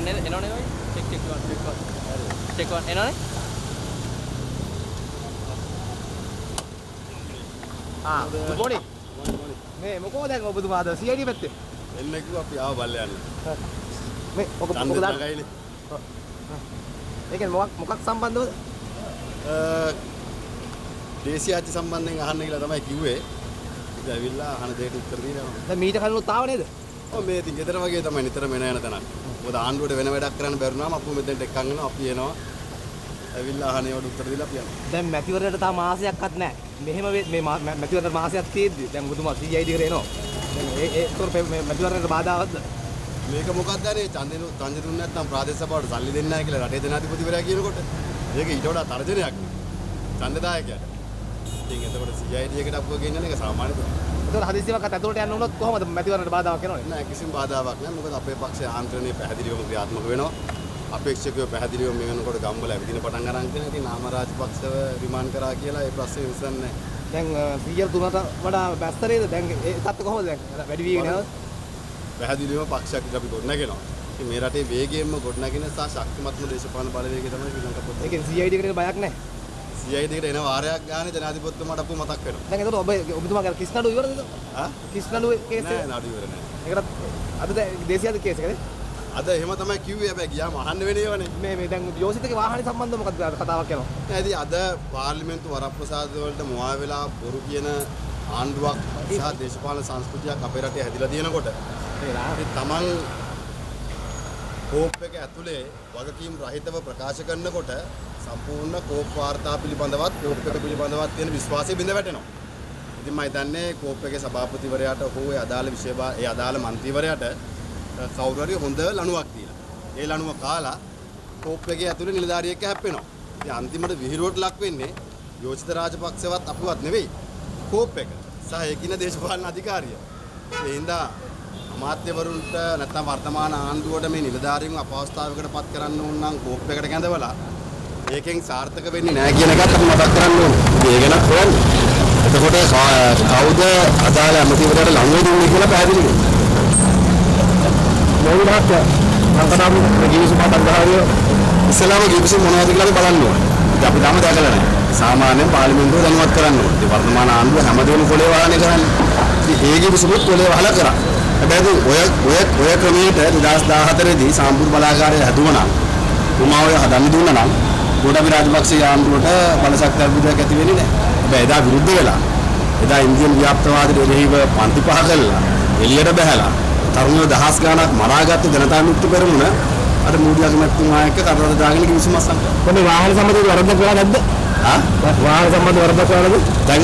නේද? එනවනේ ඔය. චෙක් 1. චෙක් 1 එනවනේ. good morning. මේ මොකෝ දැන් ඔබතුමාද CID පැත්තේ? එන්න කිව්වා අපි ආව බල්ල යන්න. මේ ඔක දාන්න. ඒ කියන්නේ මොකක් සම්බන්ධවද? දේශීය ආච්චි සම්බන්ධයෙන් අහන්න කියලා තමයි කිව්වේ. ඉතින් ඇවිල්ලා අහන දෙයට උත්තර දීලා. දැන් මීට කලිනුත් ආව නේද? ඔව් මේ ඉතින් ගෙදර වගේ තමයි නිතරම එන යන තැනක්. මොකද ආණ්ඩුවට වෙන වැඩක් කරන්න බැරුණාම අපු මෙතෙන්ට එක්කන් එනවා අපි එනවා. ඇවිල්ලා අහන ඒවට උත්තර දීලා අපි යනවා. දැන් මැතිවරණයට තාම මාසයක්වත් නැහැ. මෙහෙම මේ මැතිවරණ මාසයක් තියෙද්දි දැන් ඔබතුමා CID එකට එනවා. දැන් ඒතොර මැතිවරණයට බාධාවත්ද? මේක මොකක්ද අර ඡන්දෙ දුන්නේ නැත්නම් ප්‍රාදේශ සභාවට සල්ලි දෙන්නේ නැහැ කියලා රටේ ජනාධිපතිවරයා කියනකොට මේක ඊට වඩා තර්ජනයක් නේ. ඡන්දදායකයාට. ඉතින් එතකොට CID එකට අපුව ගෙන්නන එක සාමාන්‍ය දෙයක්. ඒතොර හදිස්සියකට ඇතුළට යන්න උනොත් කොහොමද මැතිවරණයට බාධාවක් එනවද? නෑ කිසිම බාධාවක් නෑ. මොකද අපේ පක්ෂයේ ආන්ත්‍රණය පැහැදිලිවම ක්‍රියාත්මක වෙනවා. අපේක්ෂකයෝ පැහැදිලිවම මේ වෙනකොට ගම්වල ඇවිදින පටන් අරන් තියෙනවා. ඉතින් නාම රාජපක්ෂව රිමාන්ඩ් කරා කියලා ඒ ප්‍රශ්නේ විසඳන්නේ දැන් CL 3ට වඩා බැස්තරේද? දැන් ඒ තත්ත්ව කොහොමද දැන්? වැඩි වීගෙන යනවද? පැහැදිලිවම පක්ෂයක් අපි ගොඩනගෙනවා. ඉතින් මේ රටේ වේගයෙන්ම ගොඩනගෙන සහ ශක්තිමත්ම දේශපාලන බලවේගය තමයි ශ්‍රී ලංකා පොත්. ඒ කියන්නේ CID එකට බයක් නැහැ. CID එකට එන වාරයක් ගානේ ජනාධිපතිතුමාට අපු මතක් වෙනවා. දැන් ඒතකොට ඔබතුමා කියන කිස්නඩු ඉවරද? කිස්නඩු කේස් එක? නෑ නඩු ඉවර නෑ. ඒකට අද දේශීය කේස් එකද? අද එහෙම තමයි කිව්වේ. හැබැයි ගියාම අහන්න වෙන ඒවානේ. මේ දැන් යෝසිතගේ වාහනේ සම්බන්ධව මොකක්ද කතාවක් යනවා? නෑ ඉතින් අද පාර්ලිමේන්තු වරප්‍රසාද වලට මුවා වෙලා බොරු කියන ආණ්ඩුවක් සහ දේශපාලන සංස්කෘතියක් අපේ රටේ හැදිලා තියෙනකොට තමන් කෝප් එක ඇතුලේ වගකීම් රහිතව ප්‍රකාශ කරනකොට සම්පූර්ණ කෝප් වාර්තා පිළිබඳවත් කෝප් එක පිළිබඳවත් තියෙන විශ්වාසය බිඳ වැටෙනවා. ඉතින් මම හිතන්නේ කෝප් එකේ සභාපතිවරයාට හෝ ඒ අදාළ මන්ත්‍රීවරයාට කවුරු හරි හොඳ ලණුවක් දීලා. ඒ ලණුව කාලා කෝප් එකේ ඇතුලේ නිලධාරියෙක් හැප්පෙනවා. ඉතින් අන්තිමට විහිළුවට ලක් වෙන්නේ යෝජිත රාජපක්ෂවත් අපුවත් නෙවෙයි. කෝප් එක සහ ඒකින දේශපාලන අධිකාරිය. ඒ හින්දා අමාත්‍යවරුන්ට නැත්නම් වර්තමාන ආණ්ඩුවට මේ නිලධාරීන් අපහසුතාවයකට පත් කරන්න ඕන නම් කෝප් එකට කැඳවලා ඒකෙන් සාර්ථක වෙන්නේ නැහැ කියන එකත් අපි මතක් කරන්න ඕනේ. ඒ ගැනත් හොයන්න. එතකොට කවුද අදාළ ඇමතිවරයාට ලං වෙන්නේ කියලා පැහැදිලි වෙනවා. මොනවාද ලංකාව ගිවිසුම අධිකාරිය ඉස්ලාම ගිවිසුම මොනවද කියලා බලන්න ඕනේ. අපි තාම දැකලා නැහැ. සාමාන්‍යයෙන් පාර්ලිමේන්තුව දැනුවත් කරන්න ඕනේ. වර්තමාන ආණ්ඩුව හැමදේම කොලේ වහන්නේ කරන්නේ. ඉතින් ඒ ගිවිසුමුත් කොලේ වහලා කරා. හැබැයි ඔය ක්‍රමයට 2014 දී සාම්පූර් බලාගාරය හැදුවනම් උමාව හදන්න දුන්නා නම් ගෝඨාභය රාජපක්ෂ ආණ්ඩුවට බලශක්ති අර්බුදයක් ඇති වෙන්නේ නැහැ. හැබැයි එදා විරුද්ධ වෙලා එදා ඉන්දියන් ව්‍යාප්තවාදයට එරෙහිව පන්ති පහ කළා එළියට බහැලා තරුණයෝ දහස් ගණනක් මරාගත්ත ජනතා විමුක්ති පෙරමුණ අර මූඩියාගේ මැතිතුමා එක්ක කරවල දාගෙන කිවිසුම අස්සම් කරා. කොහේ වාහන සම්බන්ධව වරදක් වෙලා නැද්ද? වාහන සම්බන්ධව වරදක් වෙලාද? දැන්